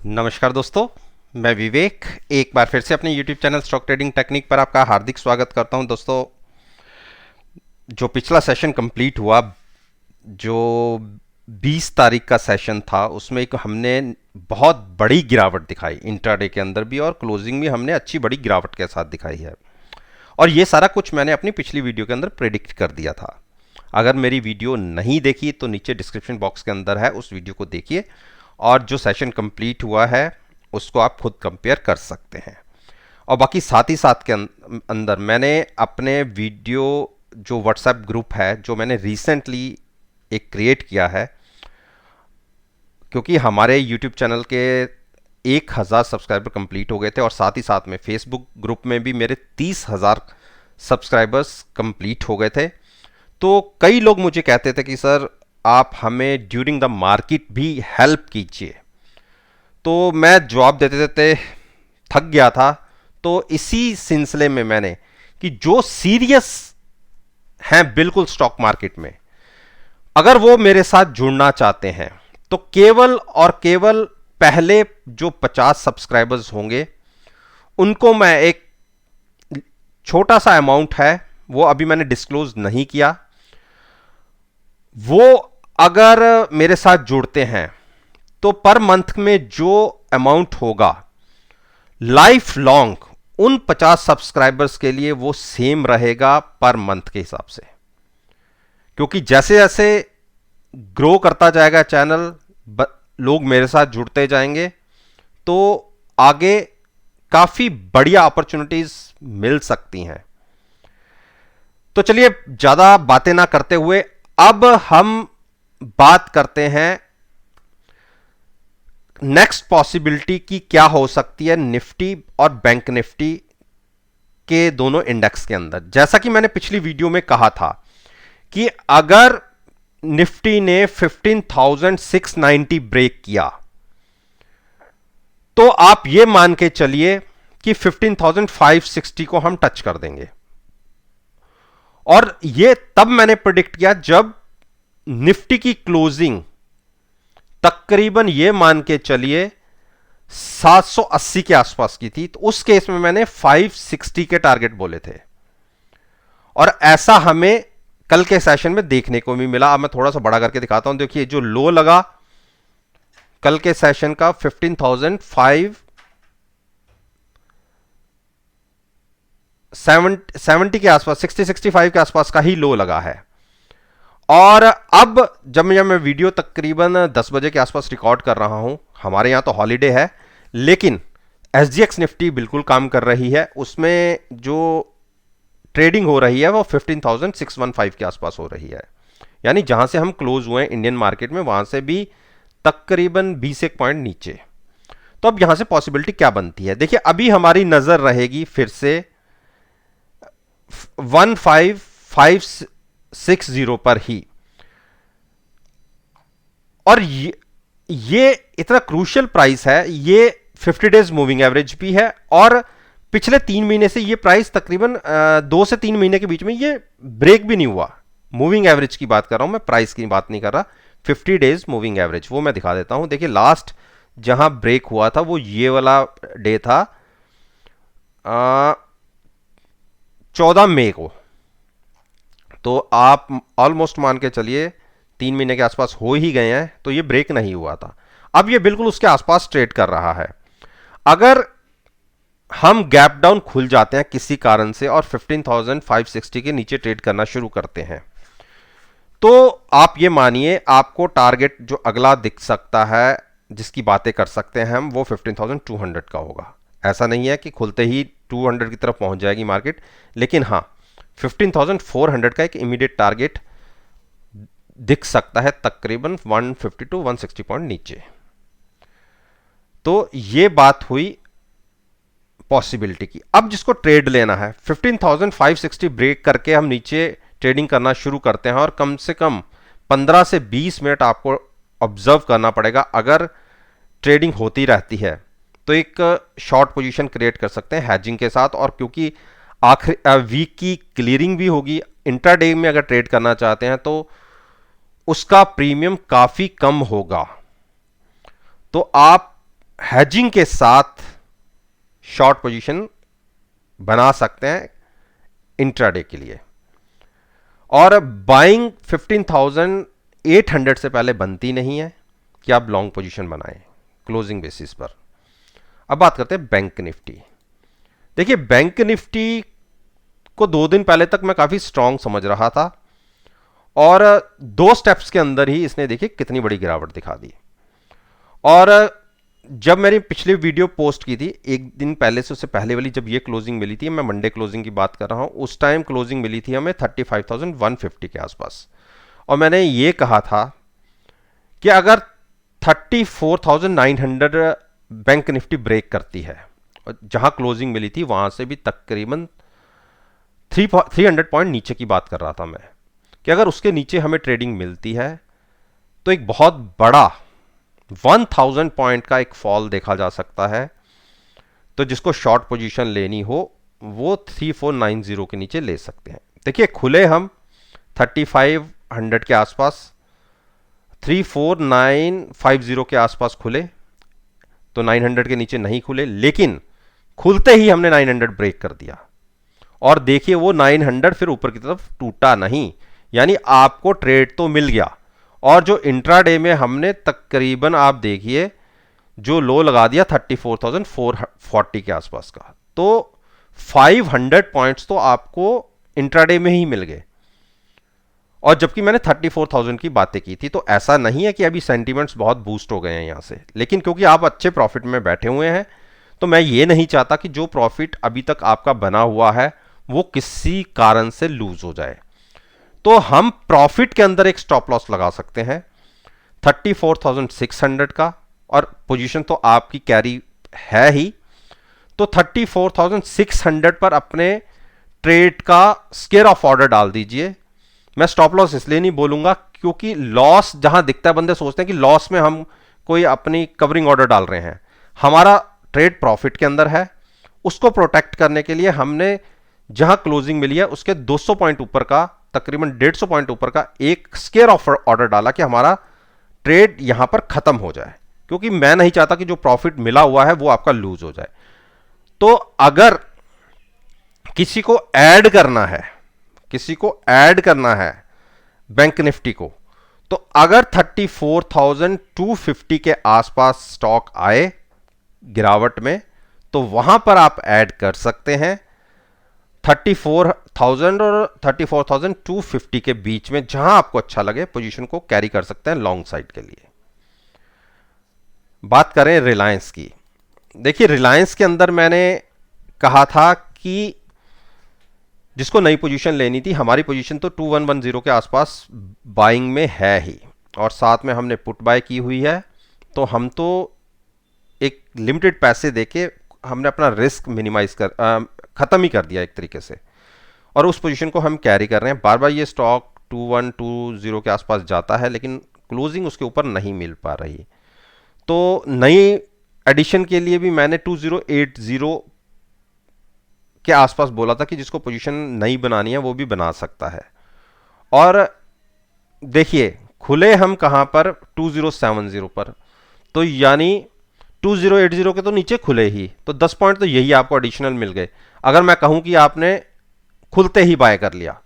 नमस्कार दोस्तों, मैं विवेक एक बार फिर से अपने YouTube channel stock trading technique पर आपका हार्दिक स्वागत करता हूं। दोस्तों, जो पिछला सेशन कंप्लीट हुआ, जो 20 तारीख का सेशन था, उसमें एक हमने बहुत बड़ी गिरावट दिखाई। इंट्राडे के अंदर भी और क्लोजिंग में हमने अच्छी बड़ी गिरावट के साथ दिखाई है। और ये सारा कुछ मैंने अपनी पिछली वीडियो के अंदर प्रेडिक्ट कर दिया था। अगर मेरी वीडियो नहीं देखी तो नीचे डिस्क्रिप्शन बॉक्स के अंदर है, उस वीडियो को देखिए और जो सेशन कंप्लीट हुआ है उसको आप खुद कंपेयर कर सकते हैं। और बाकी साथ ही साथ के अंदर मैंने अपने वीडियो जो व्हाट्सएप ग्रुप है, जो मैंने रिसेंटली एक क्रिएट किया है, क्योंकि हमारे यूट्यूब चैनल के 1000 सब्सक्राइबर कंप्लीट हो गए थे और साथ ही साथ में फेसबुक ग्रुप में भी मेरे 30,000 सब्सक्राइबर्स कंप्लीट हो गए थे। तो कई लोग मुझे कहते थे कि सर आप हमें ड्यूरिंग द मार्केट भी हेल्प कीजिए। तो मैं जवाब देते देते थक गया था। तो इसी सिलसिले में मैंने कि जो सीरियस हैं बिल्कुल स्टॉक मार्केट में, अगर वो मेरे साथ जुड़ना चाहते हैं तो केवल और केवल पहले जो 50 सब्सक्राइबर्स होंगे उनको मैं एक छोटा सा अमाउंट है, वो अभी मैंने डिस्क्लोज नहीं किया, वो अगर मेरे साथ जुड़ते हैं तो पर मंथ में जो अमाउंट होगा लाइफ लॉन्ग उन 50 सब्सक्राइबर्स के लिए वो सेम रहेगा पर मंथ के हिसाब से। क्योंकि जैसे जैसे ग्रो करता जाएगा चैनल, लोग मेरे साथ जुड़ते जाएंगे, तो आगे काफी बढ़िया अपॉर्चुनिटीज मिल सकती हैं। तो चलिए ज्यादा बातें ना करते हुए अब हम बात करते हैं नेक्स्ट पॉसिबिलिटी की क्या हो सकती है निफ्टी और बैंक निफ्टी के दोनों इंडेक्स के अंदर। जैसा कि मैंने पिछली वीडियो में कहा था कि अगर निफ्टी ने 15,690 ब्रेक किया तो आप यह मान के चलिए कि 15,560 को हम टच कर देंगे। और यह तब मैंने प्रेडिक्ट किया जब निफ्टी की क्लोजिंग तकरीबन ये मान के चलिए 780 के आसपास की थी। तो उस केस में मैंने 560 के टारगेट बोले थे और ऐसा हमें कल के सेशन में देखने को भी मिला। अब मैं थोड़ा सा बड़ा करके दिखाता हूं। देखिए जो लो लगा कल के सेशन का 15,570 के आसपास, 60-65 के आसपास का ही लो लगा है। और अब जब मैं वीडियो तकरीबन 10 बजे के आसपास रिकॉर्ड कर रहा हूं, हमारे यहां तो हॉलीडे है, लेकिन एसजीएक्स निफ्टी बिल्कुल काम कर रही है। उसमें जो ट्रेडिंग हो रही है वो 15,615 के आसपास हो रही है। यानी जहां से हम क्लोज हुए हैं इंडियन मार्केट में, वहां से भी तकरीबन 20 एक पॉइंट नीचे। तो अब यहां से पॉसिबिलिटी क्या बनती है? देखिए अभी हमारी नजर रहेगी फिर से 15,560 पर ही। और ये इतना क्रूशियल प्राइस है, ये 50 डेज मूविंग एवरेज भी है और पिछले 3 महीने से ये प्राइस तकरीबन 2 से 3 महीने के बीच में ये ब्रेक भी नहीं हुआ। मूविंग एवरेज की बात कर रहा हूं मैं, प्राइस की बात नहीं कर रहा। 50 डेज मूविंग एवरेज वो मैं दिखा देता हूं। देखिए लास्ट जहां ब्रेक हुआ था वो ये वाला डे था 14 मई को। तो आप ऑलमोस्ट मान के चलिए 3 महीने के आसपास हो ही गए हैं, तो ये ब्रेक नहीं हुआ था। अब ये बिल्कुल उसके आसपास ट्रेड कर रहा है। अगर हम गैप डाउन खुल जाते हैं किसी कारण से और 15,560 के नीचे ट्रेड करना शुरू करते हैं, तो आप ये मानिए आपको टारगेट जो अगला दिख सकता है, जिसकी बातें कर सकते हैं हम, वो 15,200 का होगा। ऐसा नहीं है कि खुलते ही 200 की तरफ पहुंच जाएगी मार्केट, लेकिन हाँ 15,400 का एक इमीडिएट टारगेट दिख सकता है तकरीबन 150 टू 160 पॉइंट नीचे। तो ये बात हुई पॉसिबिलिटी की। अब जिसको ट्रेड लेना है, 15,560 ब्रेक करके हम नीचे ट्रेडिंग करना शुरू करते हैं और कम से कम 15 से 20 मिनट आपको ऑब्जर्व करना पड़ेगा। अगर ट्रेडिंग होती रहती है तो एक शॉर्ट पोजीशन क्रिएट कर सकते हैं हैजिंग के साथ। और क्योंकि आखिरी वीक की क्लियरिंग भी होगी, इंट्राडे में अगर ट्रेड करना चाहते हैं तो उसका प्रीमियम काफी कम होगा। तो आप हैजिंग के साथ शॉर्ट पोजीशन बना सकते हैं इंट्राडे के लिए। और बाइंग 15,800 से पहले बनती नहीं है कि आप लॉन्ग पोजीशन बनाएं क्लोजिंग बेसिस पर। अब बात करते हैं बैंक निफ्टी। देखिए बैंक निफ्टी को 2 दिन पहले तक मैं काफी स्ट्रांग समझ रहा था और 2 स्टेप्स के अंदर ही इसने देखिए कितनी बड़ी गिरावट दिखा दी। और जब मैंने पिछली वीडियो पोस्ट की थी एक दिन पहले से, उससे पहले वाली जब ये क्लोजिंग मिली थी, मैं मंडे क्लोजिंग की बात कर रहा हूं, उस टाइम क्लोजिंग मिली थी हमें 35,150 के आसपास। और मैंने ये कहा था कि अगर 34,900 बैंक निफ्टी ब्रेक करती है, और जहां क्लोजिंग मिली थी वहां से भी तकरीबन 300 पॉइंट नीचे की बात कर रहा था मैं, कि अगर उसके नीचे हमें ट्रेडिंग मिलती है तो एक बहुत बड़ा 1000 पॉइंट का एक फॉल देखा जा सकता है। तो जिसको शॉर्ट पोजीशन लेनी हो वो 3490 के नीचे ले सकते हैं। देखिए खुले हम 3500 के आसपास, 34950 के आसपास खुले, तो 900 के नीचे नहीं खुले, लेकिन खुलते ही हमने 900 ब्रेक कर दिया। और देखिए वो 900 फिर ऊपर की तरफ टूटा नहीं, यानी आपको ट्रेड तो मिल गया। और जो इंट्राडे में हमने तकरीबन आप देखिए जो लो लगा दिया 34,440 के आसपास का, तो 500 पॉइंट्स तो आपको इंट्राडे में ही मिल गए। और जबकि मैंने 34,000 की बातें की थी, तो ऐसा नहीं है कि अभी सेंटीमेंट्स बहुत बूस्ट हो गए हैं यहां से, लेकिन क्योंकि आप अच्छे प्रॉफिट में बैठे हुए हैं, तो मैं ये नहीं चाहता कि जो प्रॉफिट अभी तक आपका बना हुआ है वो किसी कारण से लूज हो जाए। तो हम प्रॉफिट के अंदर एक स्टॉप लॉस लगा सकते हैं 34,600 का, और पोजीशन तो आपकी कैरी है ही, तो 34,600 पर अपने ट्रेड का स्केयर ऑफ ऑर्डर डाल दीजिए। मैं स्टॉप लॉस इसलिए नहीं बोलूंगा क्योंकि लॉस जहां दिखता है बंदे सोचते हैं कि लॉस में हम कोई अपनी कवरिंग ऑर्डर डाल रहे हैं। हमारा ट्रेड प्रॉफिट के अंदर है, उसको प्रोटेक्ट करने के लिए हमने जहां क्लोजिंग मिली है उसके 200 पॉइंट ऊपर का, तकरीबन 150 पॉइंट ऊपर का एक स्केयर ऑफ ऑर्डर डाला कि हमारा ट्रेड यहां पर खत्म हो जाए, क्योंकि मैं नहीं चाहता कि जो प्रॉफिट मिला हुआ है वो आपका लूज हो जाए। तो अगर किसी को ऐड करना है, किसी को ऐड करना है बैंक निफ्टी को, तो अगर 34,250 के आसपास स्टॉक आए गिरावट में, तो वहां पर आप ऐड कर सकते हैं 34,000 और 34,250 के बीच में, जहां आपको अच्छा लगे पोजीशन को कैरी कर सकते हैं लॉन्ग साइड के लिए। बात करें रिलायंस की। देखिए रिलायंस के अंदर मैंने कहा था कि जिसको नई पोजीशन लेनी थी, हमारी पोजीशन तो 2110 के आसपास बाइंग में है ही, और साथ में हमने पुट बाय की हुई है, तो हम तो एक लिमिटेड पैसे देके हमने अपना रिस्क मिनिमाइज कर खत्म ही कर दिया एक तरीके से, और उस पोजीशन को हम कैरी कर रहे हैं। बार बार ये स्टॉक 2120 के आसपास जाता है, लेकिन क्लोजिंग उसके ऊपर नहीं मिल पा रही। तो नई एडिशन के लिए भी मैंने 2080 के आसपास बोला था कि जिसको पोजीशन नई बनानी है वो भी बना सकता है। और देखिए खुले हम कहां पर 2070 पर, तो यानी 2080 के तो नीचे खुले ही, तो 10 पॉइंट तो यही आपको एडिशनल मिल गए। अगर मैं कहूं कि आपने खुलते ही बाय कर लिया,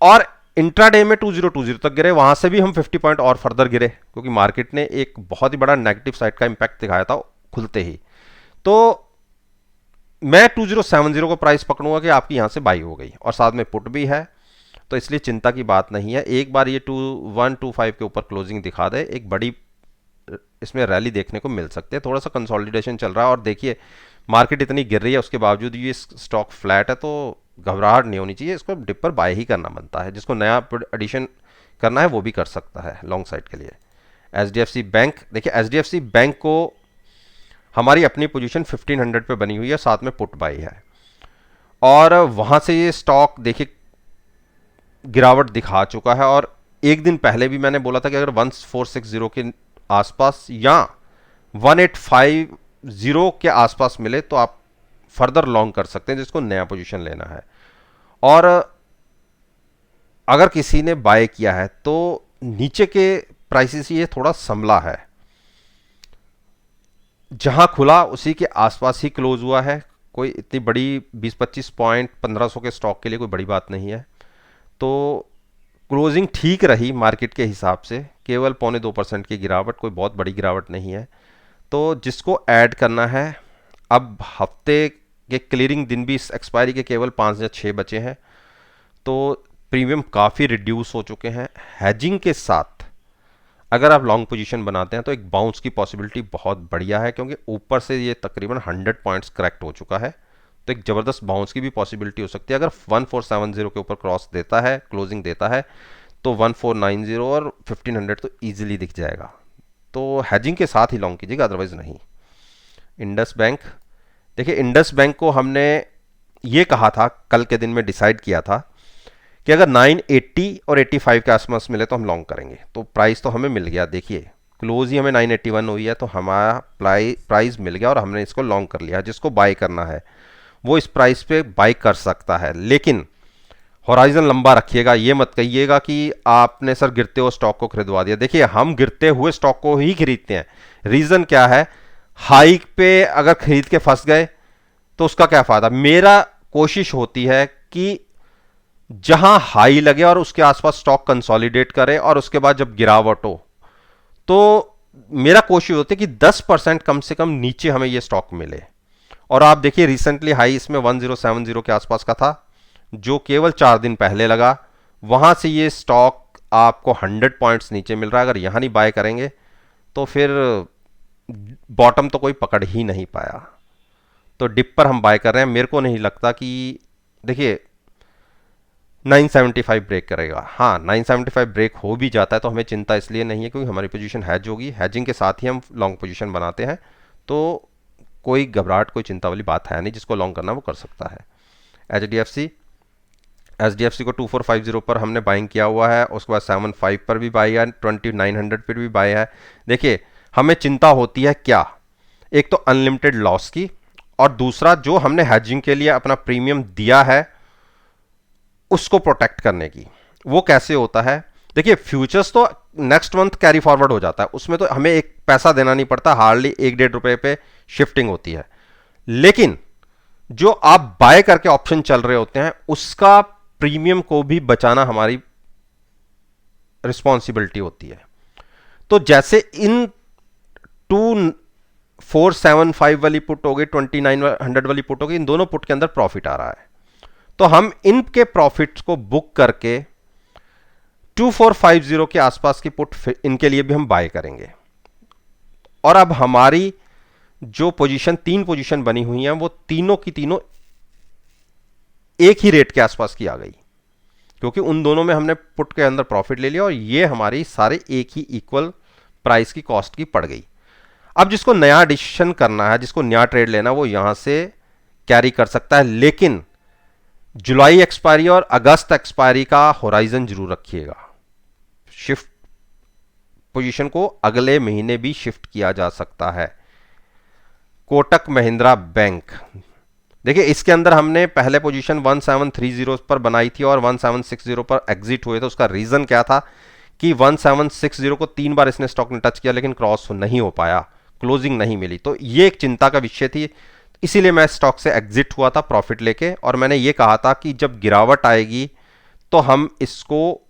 और इंट्राडे में 2020 तक गिरे, वहां से भी हम 50 पॉइंट और फर्दर गिरे, क्योंकि मार्केट ने एक बहुत ही बड़ा नेगेटिव साइड का इंपैक्ट दिखाया था खुलते ही। तो मैं 2070 को प्राइस पकड़ूंगा कि आपकी यहां से बाई हो गई, और साथ में पुट भी है, तो इसलिए चिंता की बात नहीं है। एक बार ये 2125 के ऊपर क्लोजिंग दिखा दे, एक बड़ी इसमें रैली देखने को मिल सकती है। थोड़ा सा कंसोलिडेशन चल रहा है, और देखिए मार्केट इतनी गिर रही है उसके बावजूद ये स्टॉक फ्लैट है, तो घबराहट नहीं होनी चाहिए, इसको डिप पर बाय ही करना बनता है। जिसको नया एडिशन करना है वो भी कर सकता है लॉन्ग साइड के लिए। एचडीएफसी बैंक, देखिए एचडीएफसी बैंक को हमारी अपनी पोजीशन 1500 पे बनी हुई है, साथ में पुट बाई है, और वहां से ये स्टॉक देखिए गिरावट दिखा चुका है। और एक दिन पहले भी मैंने बोला था कि अगर 1460 के आसपास या 1850 के आसपास मिले तो आप फर्दर लॉन्ग कर सकते हैं, जिसको नया पोजीशन लेना है। और अगर किसी ने बाय किया है तो नीचे के प्राइसेस ये थोड़ा संभला है, जहां खुला उसी के आसपास ही क्लोज हुआ है, कोई इतनी बड़ी 20-25 पॉइंट 1500 के स्टॉक के लिए कोई बड़ी बात नहीं है। तो क्लोजिंग ठीक रही मार्केट के हिसाब से, केवल 0.25% की गिरावट, कोई बहुत बड़ी गिरावट नहीं है। तो जिसको ऐड करना है, अब हफ्ते के क्लियरिंग दिन भी इस एक्सपायरी के केवल 5 या 6 बचे हैं, तो प्रीमियम काफ़ी रिड्यूस हो चुके हैं। हैजिंग के साथ अगर आप लॉन्ग पोजीशन बनाते हैं तो एक बाउंस की पॉसिबिलिटी बहुत बढ़िया है, क्योंकि ऊपर से ये तकरीबन 100 पॉइंट्स करेक्ट हो चुका है, तो एक ज़बरदस्त बाउंस की भी पॉसिबिलिटी हो सकती है। अगर 1470 के ऊपर क्रॉस देता है, क्लोजिंग देता है, तो 1490 और 1500 तो ईजिली दिख जाएगा। तो हैजिंग के साथ ही लॉन्ग कीजिएगा, अदरवाइज नहीं। इंडस बैंक, देखिए इंडस बैंक को हमने ये कहा था, कल के दिन में डिसाइड किया था कि अगर 980 और 85 के आसपास मिले तो हम लॉन्ग करेंगे। तो प्राइस तो हमें मिल गया, देखिए क्लोज ही हमें 981 हुई है, तो हमारा प्राइस मिल गया और हमने इसको लॉन्ग कर लिया। जिसको बाय करना है वो इस प्राइस पे बाय कर सकता है, लेकिन होराइजन लंबा रखिएगा। ये मत कहिएगा कि आपने सर गिरते हुए स्टॉक को खरीदवा दिया। देखिए हम गिरते हुए स्टॉक को ही खरीदते हैं। रीजन क्या है, हाइक पे अगर खरीद के फंस गए तो उसका क्या फायदा। मेरा कोशिश होती है कि जहां हाई लगे और उसके आसपास स्टॉक कंसोलिडेट करे, और उसके बाद जब गिरावट हो तो मेरा कोशिश होती है कि 10% कम से कम नीचे हमें ये स्टॉक मिले। और आप देखिए रिसेंटली हाई इसमें 1070 के आसपास का था, जो केवल 4 दिन पहले लगा। वहां से ये स्टॉक आपको 100 पॉइंट्स नीचे मिल रहा है। अगर यहां नहीं बाय करेंगे तो फिर बॉटम तो कोई पकड़ ही नहीं पाया। तो डिप पर हम बाय कर रहे हैं। मेरे को नहीं लगता कि, देखिए 975 ब्रेक करेगा। हाँ 975 ब्रेक हो भी जाता है तो हमें चिंता इसलिए नहीं है क्योंकि हमारी पोजीशन हैज होगी। हैजिंग के साथ ही हम लॉन्ग पोजीशन बनाते हैं, तो कोई घबराहट कोई चिंता वाली बात है नहीं। जिसको लॉन्ग करना वो कर सकता है। एच डी एफ सी को 2450 पर हमने बाइंग किया हुआ है, उसके बाद 75 पर भी बाई है, 2900 पर भी बाई है। देखिए हमें चिंता होती है क्या, एक तो अनलिमिटेड लॉस की, और दूसरा जो हमने हैजिंग के लिए अपना प्रीमियम दिया है उसको प्रोटेक्ट करने की। वो कैसे होता है, देखिए फ्यूचर्स तो नेक्स्ट मंथ कैरी फॉरवर्ड हो जाता है, उसमें तो हमें एक पैसा देना नहीं पड़ता, हार्डली 1-1.5 रुपए पे शिफ्टिंग होती है। लेकिन जो आप बाय करके ऑप्शन चल रहे होते हैं उसका प्रीमियम को भी बचाना हमारी रिस्पॉन्सिबिलिटी होती है। तो जैसे इन 2475 वाली पुट हो गई, 2900 वाली पुट हो गई, इन दोनों पुट के अंदर प्रॉफिट आ रहा है, तो हम इनके प्रॉफिट्स को बुक करके 2450 के आसपास की पुट इनके लिए भी हम बाय करेंगे। और अब हमारी जो पोजीशन, 3 पोजीशन बनी हुई हैं, वो तीनों की तीनों एक ही रेट के आसपास की आ गई, क्योंकि उन दोनों में हमने पुट के अंदर प्रॉफिट ले लिया और ये हमारी सारे एक ही इक्वल प्राइस की कॉस्ट की पड़ गई। अब जिसको नया डिसीजन करना है, जिसको नया ट्रेड लेना, वो यहां से कैरी कर सकता है, लेकिन जुलाई एक्सपायरी और अगस्त एक्सपायरी का होराइजन जरूर रखिएगा। शिफ्ट पोजीशन को अगले महीने भी शिफ्ट किया जा सकता है। कोटक महिंद्रा बैंक, देखिए इसके अंदर हमने पहले पोजीशन 1730 पर बनाई थी और 1760 पर एग्जिट हुए थे। उसका रीजन क्या था कि 1760 को 3 बार इसने स्टॉक ने टच किया लेकिन क्रॉस नहीं हो पाया, क्लोजिंग नहीं मिली, तो ये एक चिंता का विषय थी। इसीलिए मैं स्टॉक से एग्जिट हुआ था प्रॉफिट लेके, और मैंने ये कहा था कि जब गिरावट आएगी तो हम इसको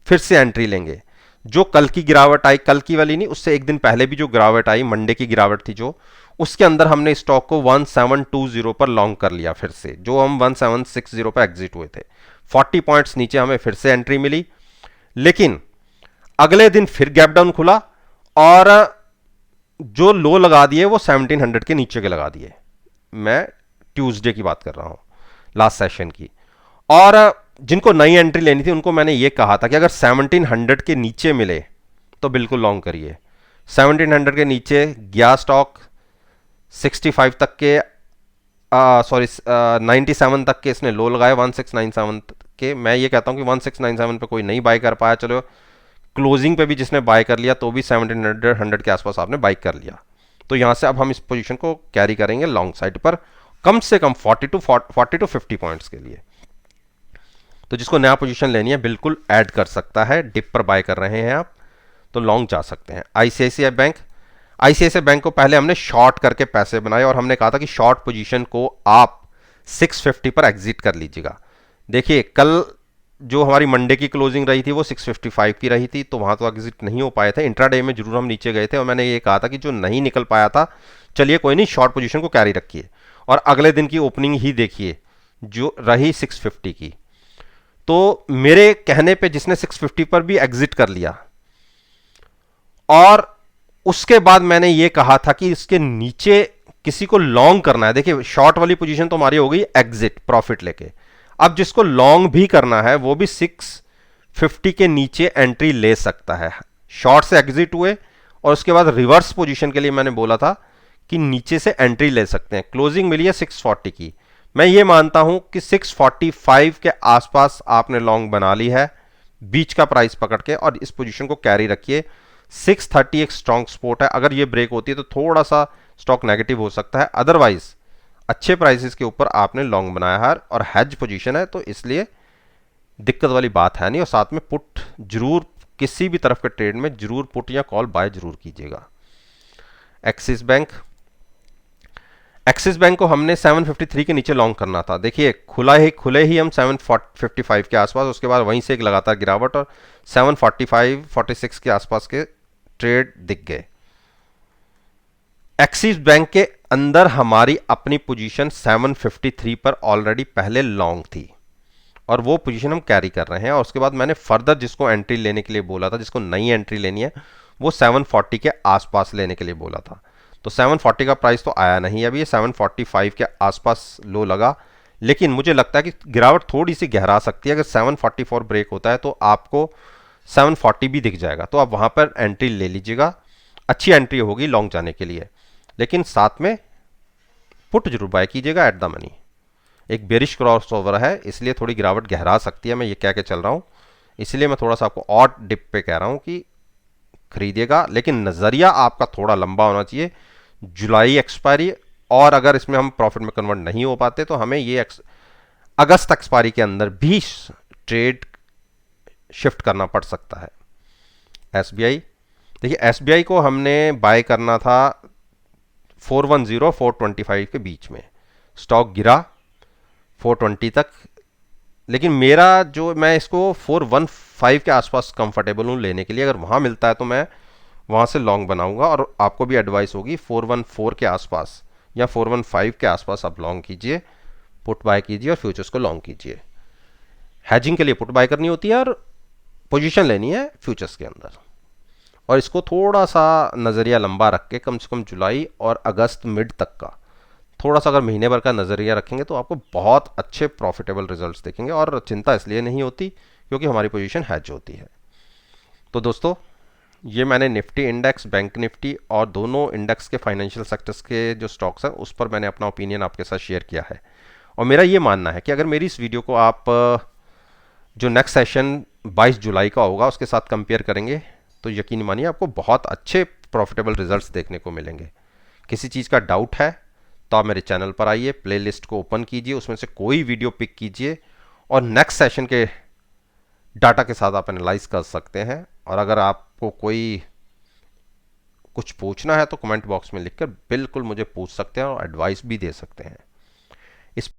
फिर से एंट्री लेंगे। जो कल की गिरावट आई, कल की वाली नहीं, उससे एक दिन पहले भी जो गिरावट आई, मंडे की गिरावट थी जो, उसके अंदर हमने स्टॉक को 1720 पर लॉन्ग कर लिया फिर से, जो हम 1760 पर एग्जिट हुए थे। 40 पॉइंट्स नीचे हमें फिर से एंट्री मिली, लेकिन अगले दिन फिर गैप डाउन खुला और जो लो लगा दिए वो 1700 के नीचे के लगा दिए। मैं ट्यूसडे की बात कर रहा हूं, लास्ट सेशन की। और जिनको नई एंट्री लेनी थी उनको मैंने ये कहा था कि अगर 1700 के नीचे मिले तो बिल्कुल लॉन्ग करिए। 1700 के नीचे गया स्टॉक, 65 तक के, 97 तक के इसने लो लगाए, 1697 के। मैं ये कहता हूं कि 1697 पे कोई नहीं बाय कर पाया, चलो क्लोजिंग पे भी जिसने बाय कर लिया तो भी 1700 के आसपास आपने बाय कर लिया। तो यहां से अब हम इस पोजीशन को कैरी करेंगे लॉन्ग साइड पर, कम से कम 40 टू 50 पॉइंट्स के लिए। तो जिसको नया पोजीशन लेनी है बिल्कुल ऐड कर सकता है। डिप पर बाय कर रहे हैं आप तो लॉन्ग जा सकते हैं। आईसीआईसीआई बैंक, आईसीआईसीआई बैंक को पहले हमने शॉर्ट करके पैसे बनाए और हमने कहा था कि शॉर्ट पोजीशन को आप 650 पर एग्जिट कर लीजिएगा। देखिए कल जो हमारी मंडे की क्लोजिंग रही थी वो 655 की रही थी, तो वहां तो एग्जिट नहीं हो पाए थे। इंट्राडे में जरूर हम नीचे गए थे और मैंने ये कहा था कि जो नहीं निकल पाया था, चलिए कोई नहीं, शॉर्ट पोजीशन को कैरी रखिए और अगले दिन की ओपनिंग ही देखिए जो रही 650 की। तो मेरे कहने पे जिसने 650 पर भी एग्जिट कर लिया, और उसके बाद मैंने ये कहा था कि इसके नीचे किसी को लॉन्ग करना है। देखिए शॉर्ट वाली पोजीशन तो हमारी हो गई एग्जिट प्रॉफिट लेके, अब जिसको लॉन्ग भी करना है वो भी 650 के नीचे एंट्री ले सकता है। शॉर्ट से एग्जिट हुए और उसके बाद रिवर्स पोजीशन के लिए मैंने बोला था कि नीचे से एंट्री ले सकते हैं। क्लोजिंग मिली है 640 की। मैं ये मानता हूं कि 645 के आसपास आपने लॉन्ग बना ली है बीच का प्राइस पकड़ के, और इस पोजीशन को कैरी रखिए। 630 एक स्ट्रॉन्ग सपोर्ट है, अगर ये ब्रेक होती है तो थोड़ा सा स्टॉक नेगेटिव हो सकता है, अदरवाइज अच्छे प्राइसेस के ऊपर आपने लॉन्ग बनाया है और हैज पोजीशन है, तो इसलिए दिक्कत वाली बात है नहीं। और साथ में पुट जरूर किसी भी तरफ के ट्रेड में जरूर पुट या कॉल बाय जरूर कीजिएगा। एक्सिस बैंक, एक्सिस बैंक को हमने 753 के नीचे लॉन्ग करना था। देखिए खुले ही हम 755 के आसपास, उसके बाद वहीं से एक लगातार गिरावट और 745 46 के आसपास के ट्रेड दिख गए। एक्सिस बैंक के अंदर हमारी अपनी पोजीशन 753 पर ऑलरेडी पहले लॉन्ग थी और वो पोजीशन हम कैरी कर रहे हैं। और उसके बाद मैंने फर्दर जिसको एंट्री लेने के लिए बोला था, जिसको नई एंट्री लेनी है, वो 740 के आसपास लेने के लिए बोला था। तो 740 का प्राइस तो आया नहीं अभी, 745 के आसपास लो लगा, लेकिन मुझे लगता है कि गिरावट थोड़ी सी गहरा सकती है। अगर 744 ब्रेक होता है तो आपको 740 भी दिख जाएगा, तो आप वहां पर एंट्री ले लीजिएगा। अच्छी एंट्री होगी लॉन्ग जाने के लिए, लेकिन साथ में पुट जरूर बाय कीजिएगा एट द मनी। एक बेरिश क्रॉस ओवर है, इसलिए थोड़ी गिरावट गहरा सकती है, मैं ये कह के चल रहा हूं। इसलिए मैं थोड़ा सा आपको और डिप पे कह रहा हूं कि खरीदिएगा, लेकिन नजरिया आपका थोड़ा लंबा होना चाहिए। जुलाई एक्सपायरी, और अगर इसमें हम प्रॉफिट में कन्वर्ट नहीं हो पाते तो हमें ये अगस्त एक्सपायरी के अंदर भी ट्रेड शिफ्ट करना पड़ सकता है। एसबीआई, देखिए एसबीआई को हमने बाय करना था 410 425 के बीच में, स्टॉक गिरा 420 तक, लेकिन मेरा जो, मैं इसको 415 के आसपास कंफर्टेबल हूँ लेने के लिए। अगर वहाँ मिलता है तो मैं वहाँ से लॉन्ग बनाऊंगा, और आपको भी एडवाइस होगी 414 के आसपास या 415 के आसपास आप लॉन्ग कीजिए, पुट बाय कीजिए और फ्यूचर्स को लॉन्ग कीजिए। हैजिंग के लिए पुट बाय करनी होती है और पोजीशन लेनी है फ्यूचर्स के अंदर, और इसको थोड़ा सा नज़रिया लंबा रख के कम से कम जुलाई और अगस्त मिड तक का थोड़ा सा अगर महीने भर का नज़रिया रखेंगे तो आपको बहुत अच्छे प्रॉफिटेबल रिजल्ट्स देखेंगे। और चिंता इसलिए नहीं होती क्योंकि हमारी पोजीशन हैज होती है। तो दोस्तों, ये मैंने निफ्टी इंडेक्स, बैंक निफ्टी और दोनों इंडेक्स के फाइनेंशियल सेक्टर्स के जो स्टॉक्स हैं उस पर मैंने अपना ओपिनियन आपके साथ शेयर किया है। और मेरा ये मानना है कि अगर मेरी इस वीडियो को आप जो नेक्स्ट सेशन 22 जुलाई का होगा उसके साथ कंपेयर करेंगे तो यकीन मानिए आपको बहुत अच्छे प्रॉफिटेबल रिजल्ट्स देखने को मिलेंगे। किसी चीज़ का डाउट है तो आप मेरे चैनल पर आइए, प्लेलिस्ट को ओपन कीजिए, उसमें से कोई वीडियो पिक कीजिए और नेक्स्ट सेशन के डाटा के साथ आप एनालाइज कर सकते हैं। और अगर आपको कोई कुछ पूछना है तो कमेंट बॉक्स में लिखकर बिल्कुल मुझे पूछ सकते हैं और एडवाइस भी दे सकते हैं।